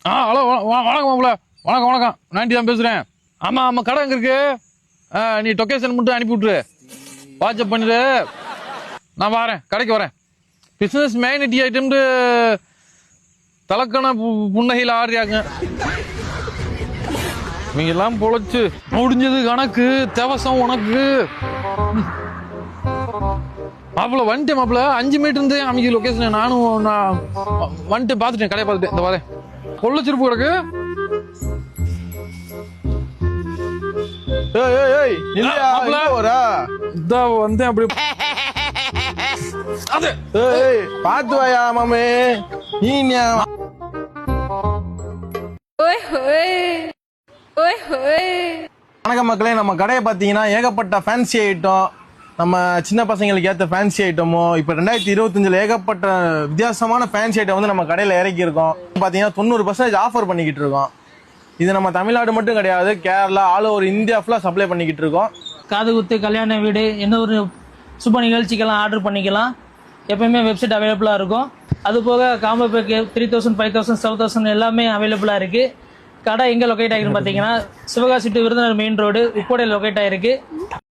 Hello வணக்கம் மாப்பிள்ள. வணக்கம் வணக்கம். நான்டி தான் பேசுகிறேன். ஆமாம் கடை எங்கே இருக்கு? நீ லொக்கேஷன் மட்டும் அனுப்பி விட்ரு, வாட்ஸ்அப் பண்ணிடு. நான் வரேன், கடைக்கு வரேன். பிஸ்னஸ் மேனிட்டி ஐட்டம்னு தலக்கண புன்னகையில் ஆடுறியாங்க. இவங்கெல்லாம் பொழைச்சு முடிஞ்சது கணக்கு தேவசம் உனக்கு. மாப்பிள்ள வந்துட்டேன் மாப்பிள்ள. 5 மீட்டர் இருந்து அமைக்க லொக்கேஷன். நானும் வந்துட்டு பார்த்துட்டேன், கடையை பார்த்துட்டேன். இந்த வரேன். கொள்ளச்சிருப்பு கிடக்கு. வந்தேன் அப்படி. பாத்து வாயா மாமே. வணக்கம் மக்களே. நம்ம கடையை பார்த்தீங்கன்னா ஏகப்பட்ட ஃபேன்சி ஐட்டம், நம்ம சின்ன பசங்களுக்கு ஏற்ற ஃபேன்சி ஐட்டமோ இப்போ 2025 ஏகப்பட்ட வித்தியாசமான ஃபேன்சி ஐட்டம் வந்து நம்ம கடையில் இறக்கியிருக்கோம். பார்த்தீங்கன்னா 90% ஆஃபர் பண்ணிக்கிட்டு இருக்கோம். இது நம்ம தமிழ்நாடு மட்டும் கிடையாது, கேரளா ஆல் ஓவர் இந்தியா ஃபுல்லாக சப்ளை பண்ணிக்கிட்டு இருக்கோம். காது குத்து, கல்யாண வீடு, என்ன ஒரு சுப நிகழ்ச்சிக்கெல்லாம் ஆர்டர் பண்ணிக்கலாம். எப்பயுமே வெப்சைட் அவைலபிளாக இருக்கும். அது போக காம்போ பேக்கு 3000, 5000, 7000 எல்லாமே அவைலபிளாக இருக்குது. கடை எங்கே லொக்கேட் ஆகிருக்குன்னு பார்த்தீங்கன்னா Sivakasi to Virudhunagar main road உப்போடையில் லொக்கேட் ஆகிருக்கு.